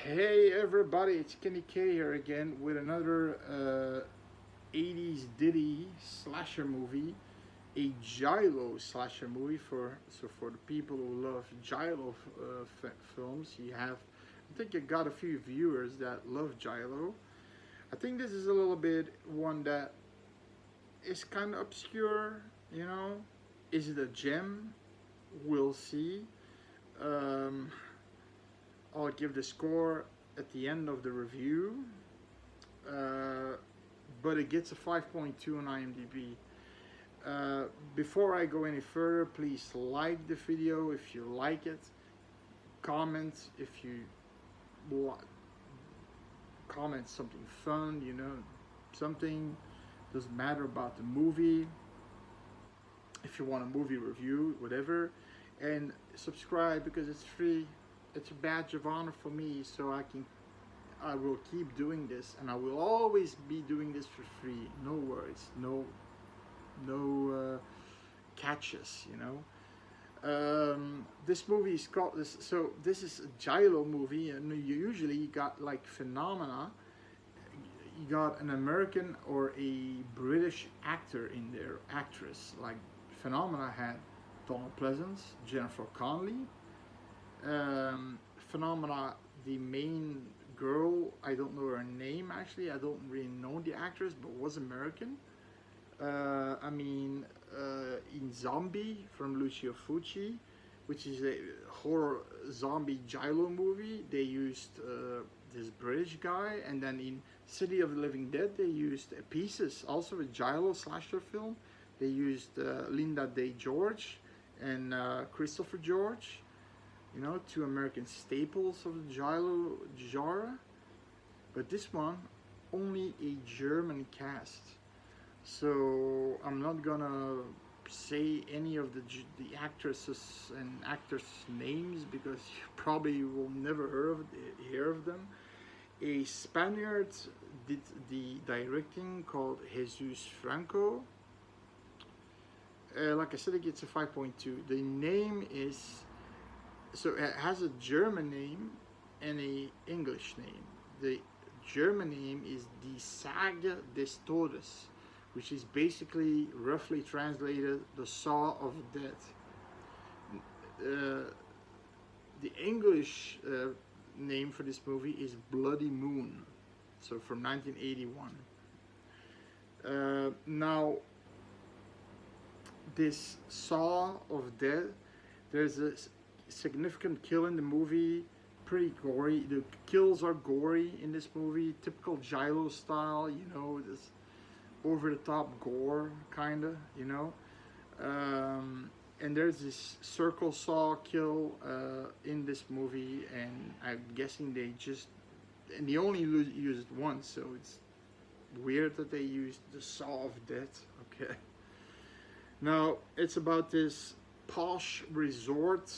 Hey everybody, it's Kenny K here again with another 80s ditty slasher movie, a giallo slasher movie for the people who love giallo films. I think you got a few viewers that love giallo. I think this is a little bit one that is kind of obscure, you know. Is it a gem? We'll see. Um, I'll give the score at the end of the review, uh, but it gets a 5.2 on IMDb. Before I go any further, please like the video if you like it. Comment if you comment something fun, something doesn't matter about the movie. If you want a movie review, whatever, and subscribe because it's free. It's a badge of honor for me, so I will keep doing this, and I will always be doing this for free. No worries, no catches, This movie is called this. So this is a giallo movie, and you usually got like phenomena. You got an American or a British actor in there, actress. Like Phenomena had Donald Pleasance, Jennifer Connelly. Phenomena, the main girl, I don't know her name actually. I don't really know the actress, but was American. In Zombie from Lucio Fucci, which is a horror zombie giallo movie, they used this British guy, and then in City of the Living Dead, they used Pieces, also a giallo slasher film. They used Linda Day George and Christopher George, two American staples of the giallo genre. But this one, only a German cast. So I'm not gonna say any of the actresses and actors' names because you probably will never hear of them. A Spaniard did the directing called Jesus Franco. Like I said, it gets a 5.2. The name is, so it has a German name and a English name. The German name is Die Sage des Todes, which is basically roughly translated the Saw of Death. The English name for this movie is Bloody Moon, so from 1981. Now, this Saw of Death, there's a significant kill in the movie, pretty gory. The kills are gory in this movie, typical giallo style, this over the top gore, kinda, and there's this circle saw kill in this movie, and I'm guessing they only used it once, so it's weird that they used the Saw of Death. Okay. Now it's about this posh resort,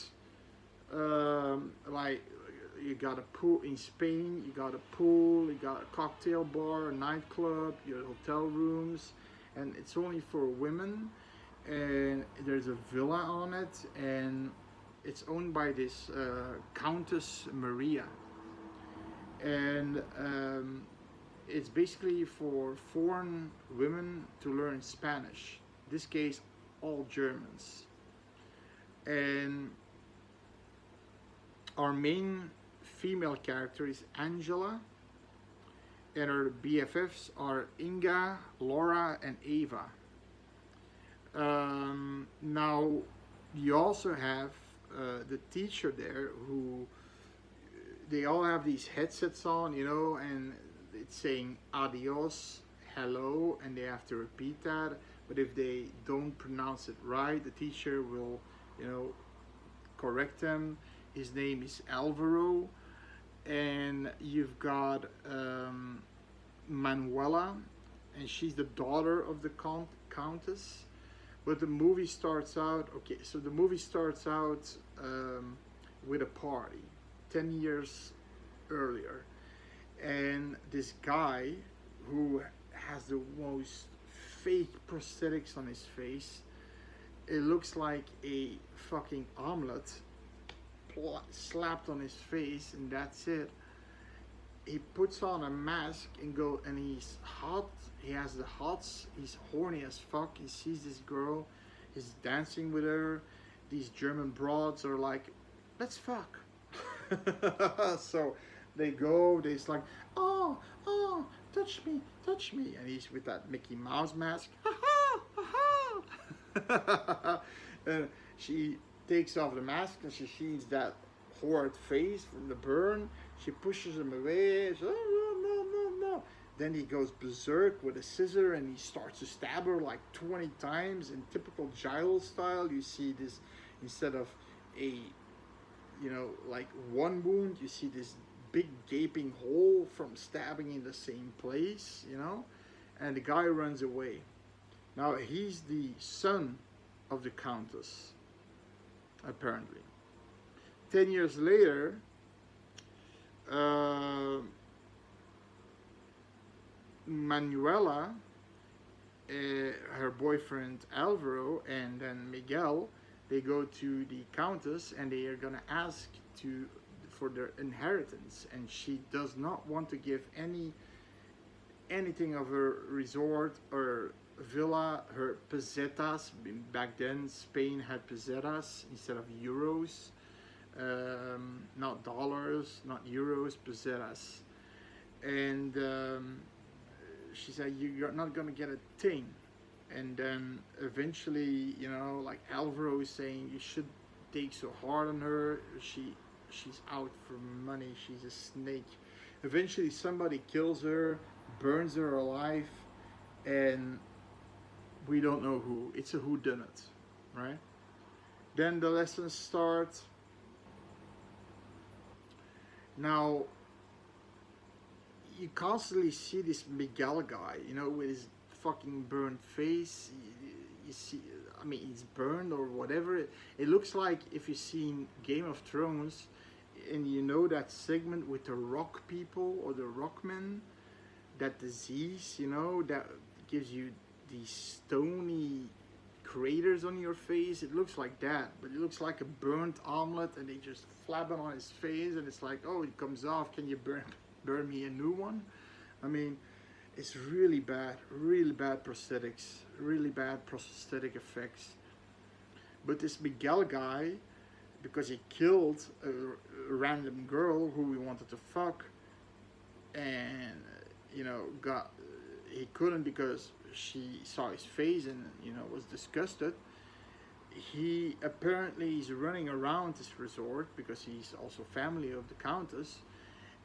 like you got a pool in Spain, you got a pool, you got a cocktail bar, a nightclub, your hotel rooms, and it's only for women, and there's a villa on it, and it's owned by this Countess Maria, and it's basically for foreign women to learn Spanish, in this case all Germans. And our main female character is Angela, and her BFFs are Inga, Laura, and Ava. Now, you also have the teacher there who, they all have these headsets on, and it's saying adios, hello, and they have to repeat that. But if they don't pronounce it right, the teacher will, correct them. His name is Alvaro, and you've got Manuela, and she's the daughter of the countess. But the movie starts out, with a party 10 years earlier, and this guy who has the most fake prosthetics on his face, it looks like a fucking omelet slapped on his face, and that's it. he puts on a mask and go, and he's hot. He has the hots. He's horny as fuck. He sees this girl. He's dancing with her. These German broads are like, let's fuck. So they go. They's like, oh, oh, touch me, and he's with that Mickey Mouse mask. Ha ha, ha ha. And she takes off the mask and she sees that horrid face from the burn. She pushes him away. She's, oh, no, no, no, no. Then he goes berserk with a scissor and he starts to stab her like 20 times in typical gailo style. You see this, instead of a, you know, like one wound, you see this big gaping hole from stabbing in the same place, you know, and the guy runs away. Now he's the son of the countess, apparently. 10 years later, Manuela, her boyfriend Alvaro, and then Miguel, they go to the countess and they are gonna ask for their inheritance, and she does not want to give anything of her resort or villa, her pesetas. Back then Spain had pesetas instead of euros, not dollars, not euros, pesetas. And she said, you're not gonna get a thing. And then eventually, you know, like Alvaro is saying, you should take so hard on her, she's out for money, she's a snake. Eventually somebody kills her, burns her alive, and we don't know who. It's a whodunit, right? Then the lessons start. Now you constantly see this Miguel guy, you know, with his fucking burnt face. You see, I mean, he's burned or whatever. It looks like, if you've seen Game of Thrones, and you know that segment with the rock people or the rockmen, that disease, you know, that gives you these stony craters on your face. It looks like that, but it looks like a burnt omelet, and they just flap it on his face, and it's like, oh, it comes off. Can you burn me a new one? I mean, it's really bad prosthetics, really bad prosthetic effects. But this Miguel guy, because he killed a random girl who we wanted to fuck, and you know, he couldn't because she saw his face and, you know, was disgusted. He apparently is running around this resort because he's also family of the countess,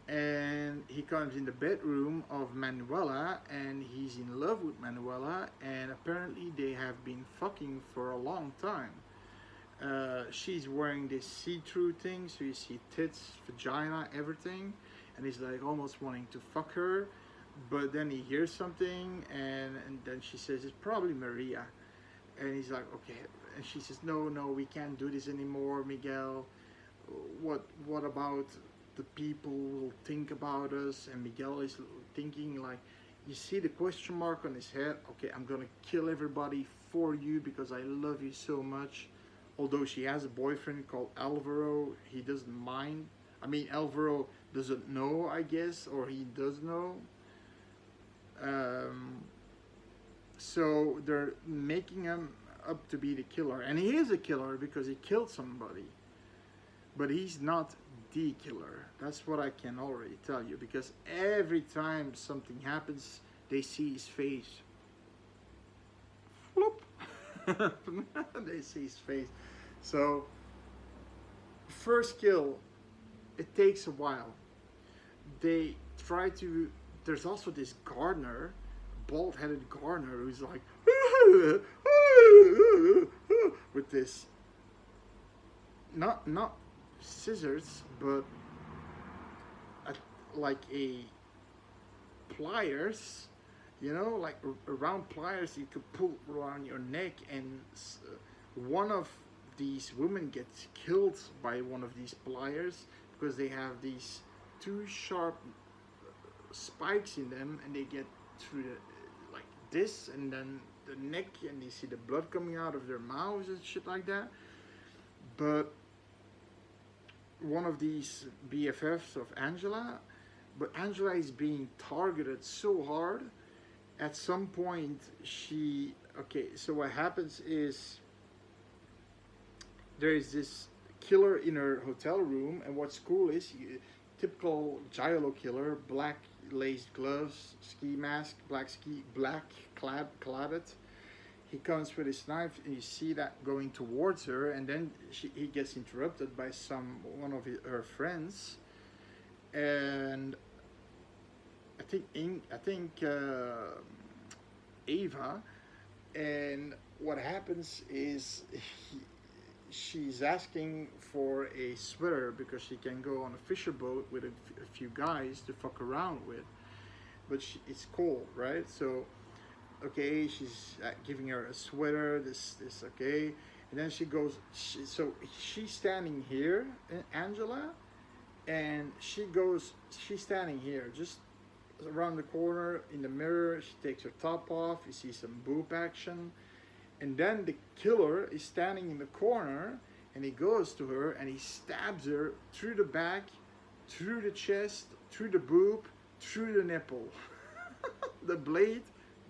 and he comes in the bedroom of Manuela and he's in love with Manuela, and apparently they have been fucking for a long time. She's wearing this see-through thing, so you see tits, vagina, everything, and he's like almost wanting to fuck her, but then he hears something, and then she says it's probably Maria, and he's like, okay, and she says, no, we can't do this anymore, Miguel. What about the people will think about us? And Miguel is thinking, like, you see the question mark on his head. Okay, I'm gonna kill everybody for you because I love you so much. Although she has a boyfriend called Alvaro, he doesn't mind. I mean, Alvaro doesn't know, I guess, or he does know. So they're making him up to be the killer, and he is a killer because he killed somebody, but he's not the killer. That's what I can already tell you, because every time something happens, they see his face. Floop. They see his face. So first kill, it takes a while. They try to, there's also this gardener, bald-headed gardener, who's like with this, not scissors, but like a pliers, you know, like around pliers you could pull around your neck, and one of these women gets killed by one of these pliers because they have these two sharp spikes in them, and they get through the, like this, and then the neck, and you see the blood coming out of their mouths and shit like that. But one of these BFFs of Angela but Angela is being targeted so hard. At some point, she okay. So what happens is there is this killer in her hotel room, and what's cool is typical giallo killer, black laced gloves, ski mask, black cladded. He comes with his knife, and you see that going towards her, and then he gets interrupted by one of her friends, and I think Ava, and what happens is she's asking for a sweater because she can go on a fisher boat with a few guys to fuck around with, but it's cold, right? So okay, she's giving her a sweater. This okay, and then she goes. So she's standing here, Angela, and she goes. She's standing here, just around the corner in the mirror. She takes her top off. You see some boob action, and then the killer is standing in the corner, and he goes to her and he stabs her through the back, through the chest, through the boob, through the nipple. The blade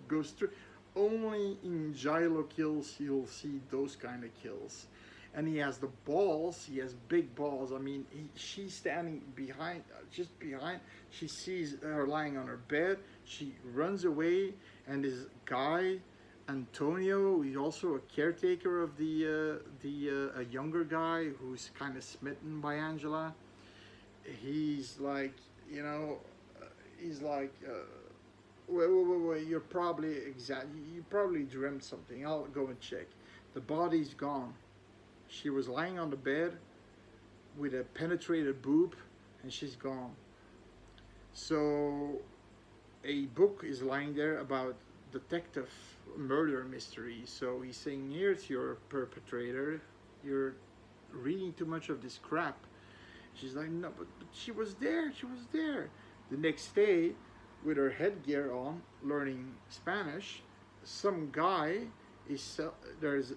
goes through. Only in giallo kills you'll see those kind of kills, and he has the balls. He has big balls. I mean, she's standing behind, just behind. She sees her lying on her bed. She runs away, and this guy, Antonio, he's also a caretaker of a younger guy who's kind of smitten by Angela. He's like, you know, he's like. Wait, you're probably you probably dreamt something. I'll go and check. The body's gone. She was lying on the bed with a penetrated boob, and she's gone. So a book is lying there about detective murder mystery. So he's saying, here's your perpetrator. You're reading too much of this crap. She's like, no, but she was there. She was there. The next day, with her headgear on, learning Spanish, some guy there's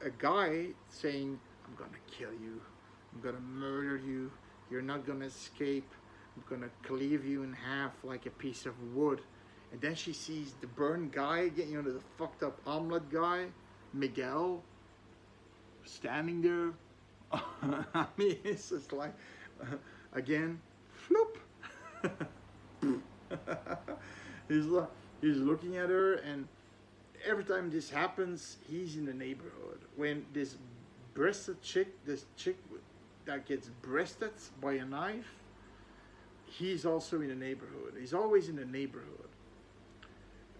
a guy saying, I'm gonna kill you, I'm gonna murder you, you're not gonna escape, I'm gonna cleave you in half like a piece of wood. And then she sees the burned guy, the fucked up omelet guy, Miguel, standing there. I mean, it's just like, again, floop. He's looking at her, and every time this happens, he's in the neighborhood. When this chick that gets breasted by a knife, he's also in the neighborhood. He's always in the neighborhood.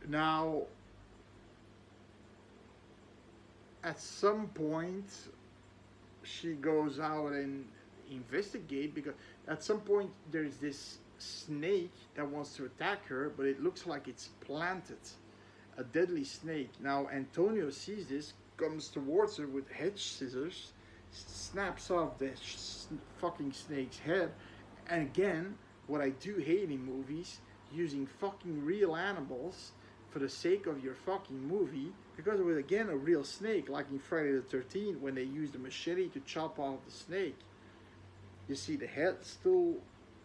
Now, at some point, she goes out and investigate, because at some point there's this snake that wants to attack her, but it looks like it's planted, a deadly snake. Now Antonio sees this, comes towards her with hedge scissors, snaps off the fucking snake's head. And again, what I do hate in movies, using fucking real animals for the sake of your fucking movie, because it was again a real snake, like in Friday the 13th when they used a machete to chop off the snake. You see the head still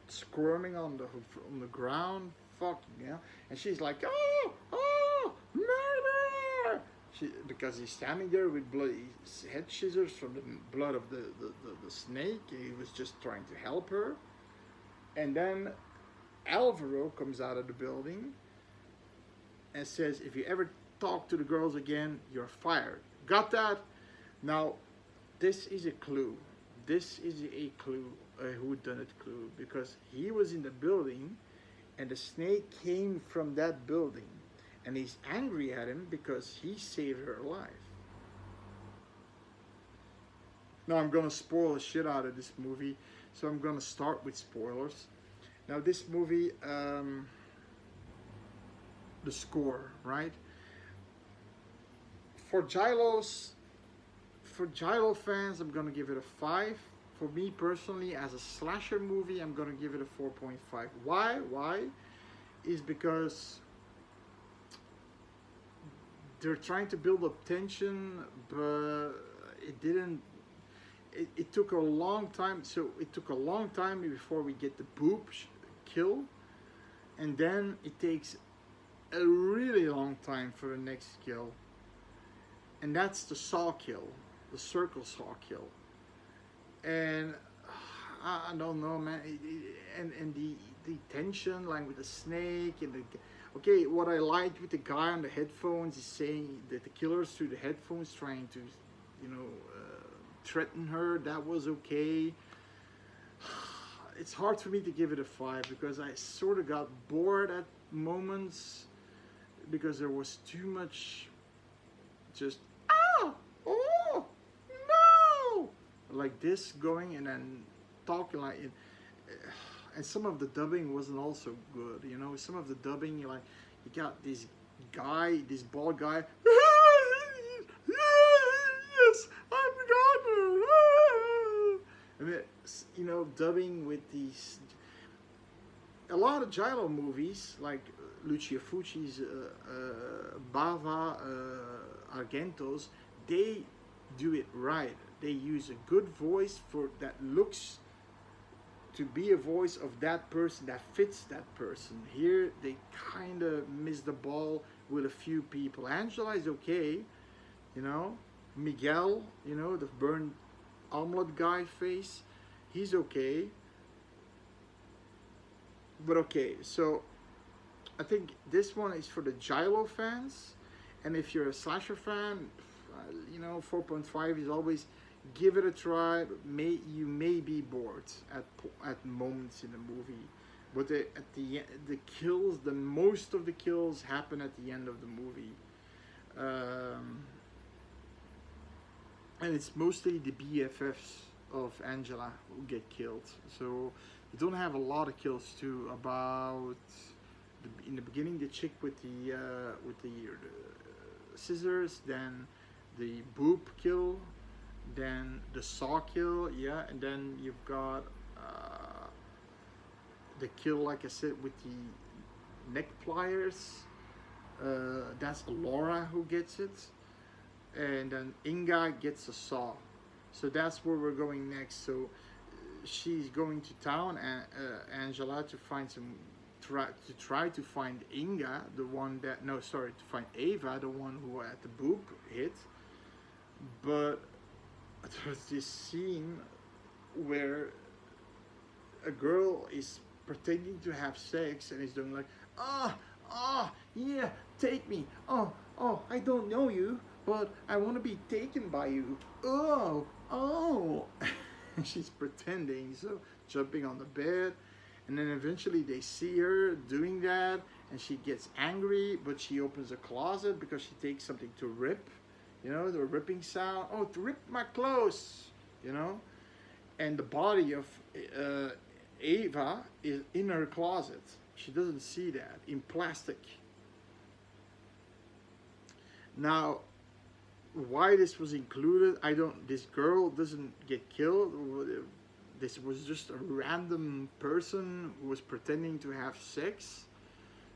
squirming on the ground, fucking, yeah. And she's like, oh, murder! Because he's standing there with bloody head scissors from the blood of the snake. He was just trying to help her. And then Alvaro comes out of the building and says, if you ever talk to the girls again, you're fired. Got that? Now, this is a clue. This is a clue. A whodunit clue, because he was in the building and the snake came from that building, and he's angry at him because he saved her life. Now I'm gonna spoil the shit out of this movie, so I'm gonna start with spoilers. Now this movie, the score, right? For Giallo fans, I'm gonna give it a 5. For me personally, as a slasher movie, I'm gonna give it a 4.5. Why? Is because they're trying to build up tension, but it didn't. It took a long time. So it took a long time before we get the boob kill, and then it takes a really long time for the next kill, and that's the saw kill, the circle saw kill. And I don't know, man. And the tension, like with the snake and the. Okay, what I liked with the guy on the headphones is saying that the killer's through the headphones trying to, you know, threaten her. That was okay. It's hard for me to give it a 5 because I sort of got bored at moments because there was too much just oh no like this going and then talking like it. And some of the dubbing wasn't also good, you know. Some of the dubbing, like, you got this guy, this bald guy. Yes, I'm gonna. I mean, you know, dubbing with these. A lot of giallo movies, like Lucio Fucci's Bava Argento's, they do it right. They use a good voice for that looks to be a voice of that person that fits that person. Here they kind of miss the ball with a few people. Angela is okay, you know. Miguel, you know, the burned omelet guy face, he's okay. But okay, so I think this one is for the giallo fans, and if you're a slasher fan, you know, 4.5 is always. Give it a try. You may be bored at moments in the movie, but the kills, the most of the kills happen at the end of the movie, and it's mostly the BFFs of Angela who get killed. So you don't have a lot of kills too. About in the beginning, the chick with the scissors, then the boob kill. Then the saw kill, yeah, and then you've got the kill, like I said, with the neck pliers. That's Laura who gets it, and then Inga gets a saw. So that's where we're going next. So she's going to town, Angela, to find some, try to find Inga, the one that to find Ava, the one who had the boob hit, but. There's this scene where a girl is pretending to have sex and is doing like, yeah, take me. I don't know you, but I want to be taken by you. Oh. She's pretending, so jumping on the bed, and then eventually they see her doing that, and she gets angry, but she opens a closet because she takes something to rip. You know, the ripping sound. Oh, to rip my clothes, you know. And the body of Ava is in her closet. She doesn't see that, in plastic. Now, why this was included, this girl doesn't get killed. This was just a random person who was pretending to have sex.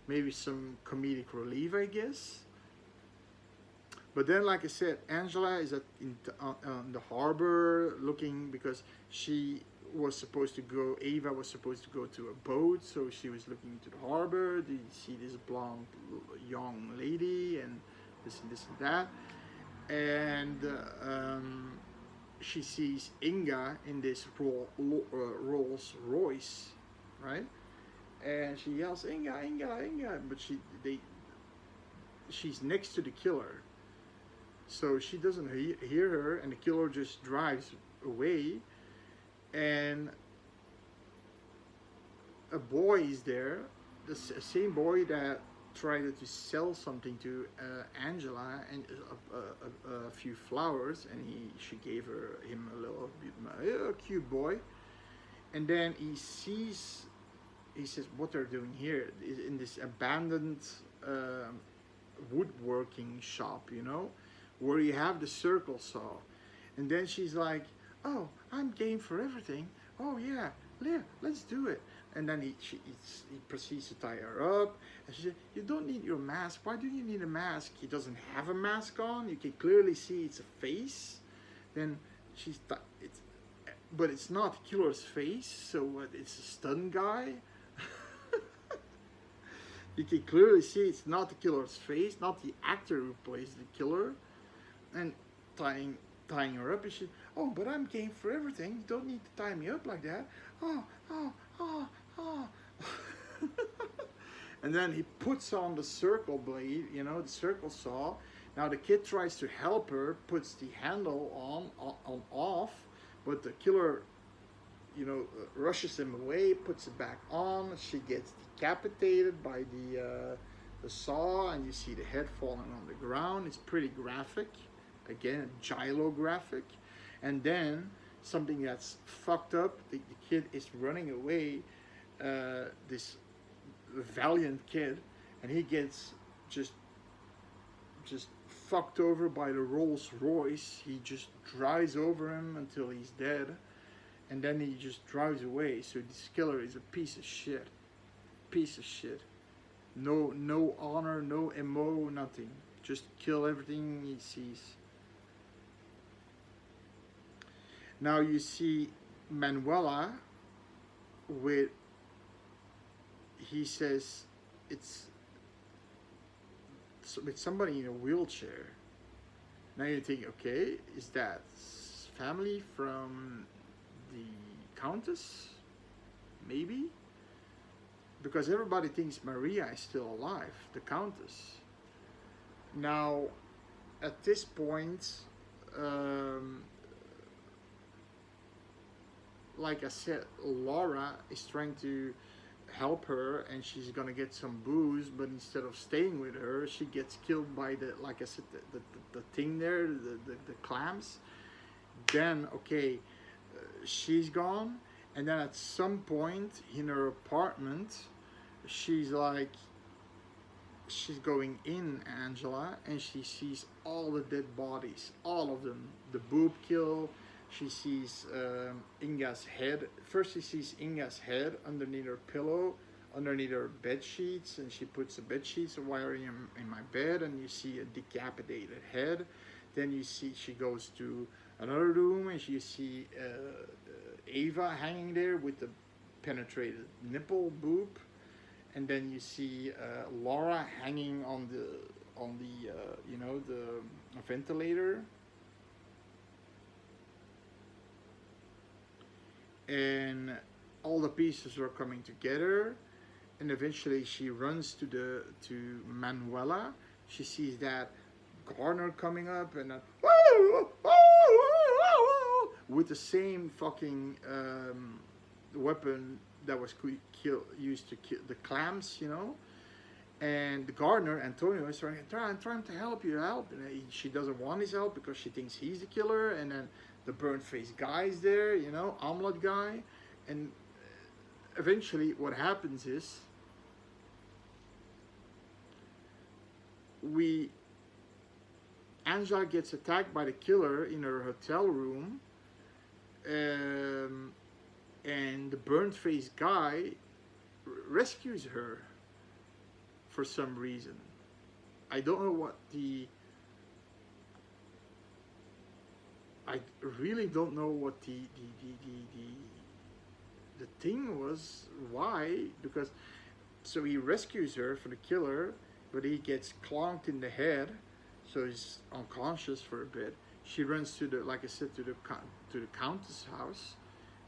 Maybe some comedic relief, I guess. But then, like I said, Angela is on the harbor looking, because she was supposed to go, Ava was supposed to go to a boat, so she was looking into the harbor. You see this blonde young lady and this and that. And she sees Inga in this Rolls Royce, right? And she yells, Inga, Inga, Inga, but she's next to the killer. So she doesn't hear her, and the killer just drives away, and a boy is there, the same boy that tried to sell something to Angela, and a few flowers, and she gave him a cute boy, and then he says, what they're doing here is in this abandoned woodworking shop, you know, where you have the circle saw. And then she's like, oh, I'm game for everything. Oh yeah, let's do it. And then he proceeds to tie her up. And she said, you don't need your mask. Why do you need a mask? He doesn't have a mask on. You can clearly see it's a face. Then but it's not killer's face, so it's a stun guy. You can clearly see it's not the killer's face, not the actor who plays the killer, and tying tying her up. And she, oh, but I'm game for everything. You don't need to tie me up like that. Oh, oh, oh, oh. And then he puts on the circle blade, the circle saw. Now the kid tries to help her, puts the handle on off, but the killer, rushes him away, puts it back on. She gets decapitated by the saw, and you see the head falling on the ground. It's pretty graphic, again, gyrographic. And then something that's fucked up. The kid is running away. This valiant kid, and he gets just fucked over by the Rolls Royce. He just drives over him until he's dead, and then he just drives away. So this killer is a piece of shit. No honor, no MO, nothing. Just kill everything he sees. Now you see Manuela with, he says it's with somebody in a wheelchair. Now you think, okay, is that family from the Countess? Maybe? Because everybody thinks Maria is still alive, the Countess. Now, at this point, like I said, Laura is trying to help her, and she's gonna get some booze, but instead of staying with her, she gets killed by the, like I said, the thing there, the clams. Then, okay, she's gone, and then at some point in her apartment, she's going in, Angela, and she sees all the dead bodies, all of them, the boob kill. She sees Inga's head. First she sees Inga's head underneath her pillow, underneath her bed sheets, and she puts the bed sheets wiring in my bed, and you see a decapitated head. Then you see she goes to another room, and you see Ava hanging there with the penetrated nipple boob, and then you see Laura hanging on the the ventilator. And all the pieces are coming together, and eventually she runs to Manuela. She sees that Garner coming up, and with the same fucking weapon that was used to kill the clams, And Gardner, Antonio, is trying to help you out. And she doesn't want his help because she thinks he's the killer. And then the burnt-faced guy is there, omelet guy. And eventually what happens is Angela gets attacked by the killer in her hotel room. And the burnt-faced guy rescues her for some reason. I don't know what I really don't know what the thing was. Why? Because so he rescues her for the killer, but he gets clonked in the head, so he's unconscious for a bit. She runs to like I said, to the Countess' house.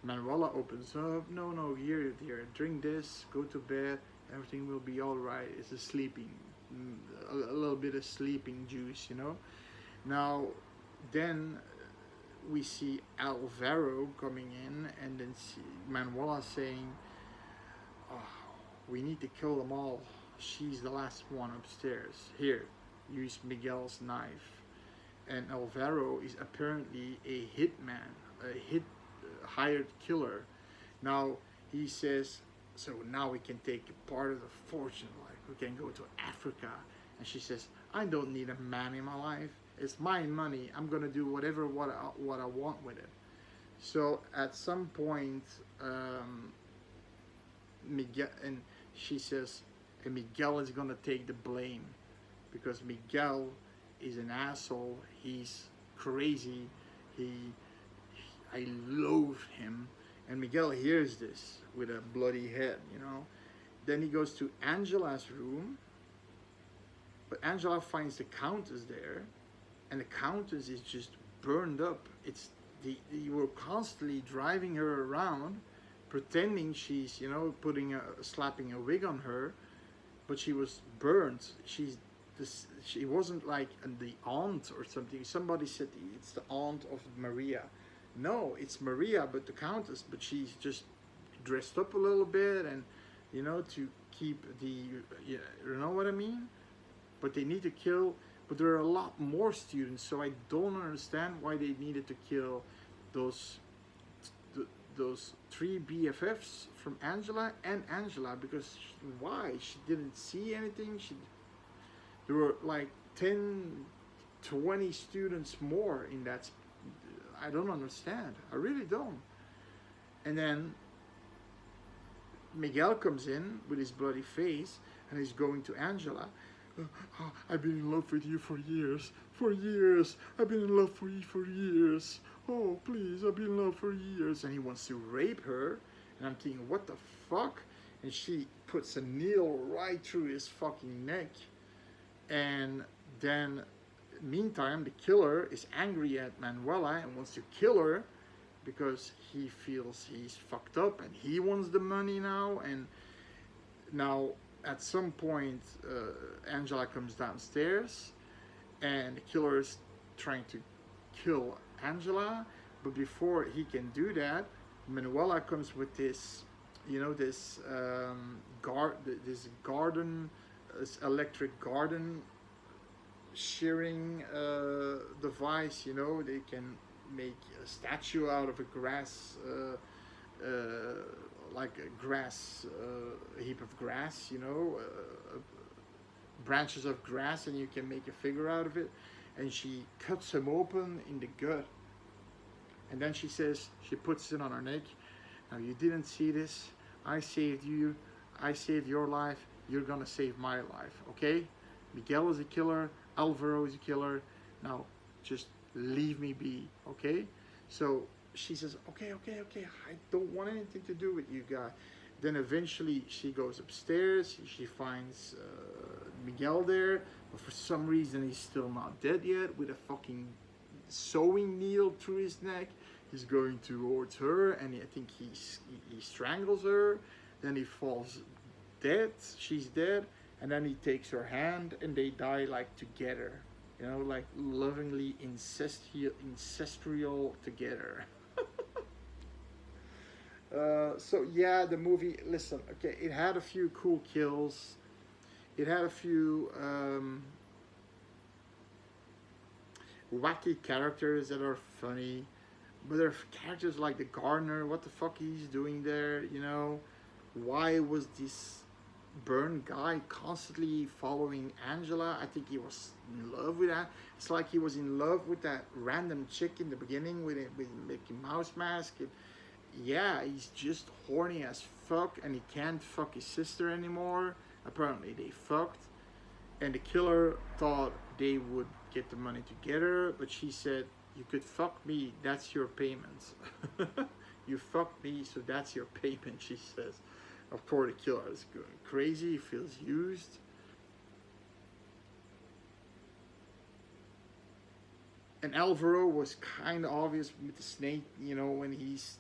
Manuela opens up. No, here, dear, drink this, go to bed. Everything will be all right. It's a sleeping, a little bit of sleeping juice, Now, then we see Alvaro coming in, and then Manuela saying, oh, we need to kill them all. She's the last one upstairs. Here, use Miguel's knife. And Alvaro is apparently a hitman, hired killer. Now, he says, so now we can take a part of the fortune, like we can go to Africa. And she says, I don't need a man in my life. It's my money. I'm gonna do what I want with it. So at some point, Miguel, and she says, and Miguel is gonna take the blame because Miguel is an asshole. He's crazy. I loathe him. And Miguel hears this with a bloody head, Then he goes to Angela's room, but Angela finds the countess there, and the countess is just burned up. It's you were constantly driving her around, pretending she's, you know, slapping a wig on her, but she was burned. She wasn't like the aunt or something. Somebody said it's the aunt of Maria. No, it's Maria, but the countess. But she's just dressed up a little bit, and you know, to keep you know what I mean. But they need to kill. But there are a lot more students, so I don't understand why they needed to kill those those three BFFs from Angela and Angela, because why? She didn't see anything. There were like 10, 20 students more in that. I don't understand. I really don't. And then Miguel comes in with his bloody face and he's going to Angela. Oh, I've been in love with you for years. For years. I've been in love for you for years. Oh, please, I've been in love for years. And he wants to rape her. And I'm thinking, what the fuck? And she puts a needle right through his fucking neck. And then, meantime, the killer is angry at Manuela and wants to kill her because he feels he's fucked up and he wants the money now. And now, at some point, Angela comes downstairs and the killer is trying to kill Angela. But before he can do that, Manuela comes with this, you know, this garden, this electric garden shearing device. You know, they can make a statue out of a grass, like a grass, a heap of grass. You know, branches of grass, and you can make a figure out of it. And she cuts him open in the gut. And then she says, she puts it on her neck. Now, you didn't see this. I saved you. I saved your life. You're gonna save my life, okay? Miguel is a killer. Alvaro is a killer. Now, just leave me be, okay? So she says, okay. I don't want anything to do with you guys. Then eventually she goes upstairs. She finds Miguel there, but for some reason he's still not dead yet, with a fucking sewing needle through his neck. He's going towards her, and I think he strangles her. Then he falls dead. She's dead, and then he takes her hand, and they die like together. You know, like lovingly incestual together. So yeah, the movie. Listen, okay, it had a few cool kills. It had a few wacky characters that are funny, but there are characters like the gardener. What the fuck he's doing there? You know, why was this burned guy constantly following Angela? I think he was in love with that. It's like he was in love with that random chick in the beginning with Mickey Mouse mask. Yeah, he's just horny as fuck, and he can't fuck his sister anymore. Apparently they fucked, and the killer thought they would get the money together, but she said, you could fuck me, that's your payment. You fucked me, so that's your payment, she says. Of course, the killer is going crazy, he feels used. And Alvaro was kind of obvious with the snake, you know, when he's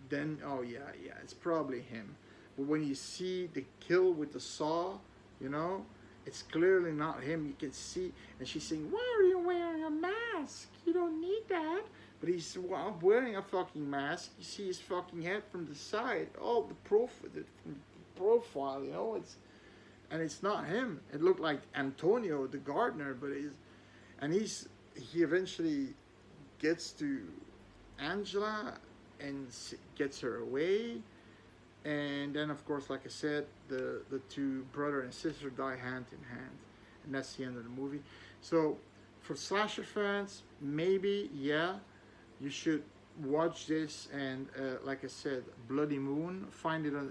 then, oh yeah, it's probably him. But when you see the kill with the saw, you know, it's clearly not him. You can see, and she's saying, why are you wearing a mask? You don't need that. But he's wearing a fucking mask. You see his fucking head from the side. Oh, from the profile, you know, it's not him. It looked like Antonio, the gardener, but he eventually gets to Angela and gets her away. And then, of course, like I said, the two brother and sister die hand in hand, and that's the end of the movie. So for slasher fans, maybe, yeah, you should watch this. And like I said, Bloody Moon,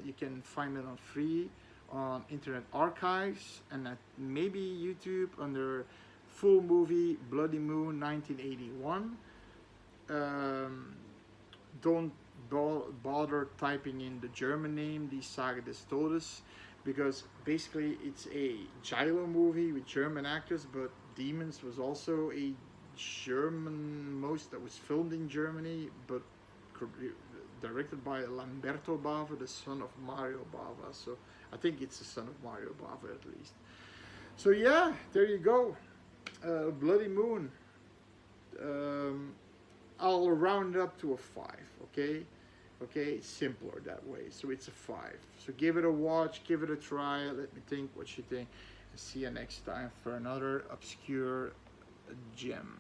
you can find it on free on Internet Archives, and at maybe YouTube under full movie Bloody Moon 1981. Don't bother typing in the German name, Die Sage des Todes, because basically it's a gailo movie with German actors, but Demons was also a German most that was filmed in Germany, but directed by Lamberto Bava, the son of Mario Bava. So I think it's the son of Mario Bava at least. So yeah, there you go. Bloody Moon. I'll round it up to a 5. Okay, okay, it's simpler that way. So it's a 5. So give it a watch, give it a try. Let me think what you think. And see you next time for another obscure gem.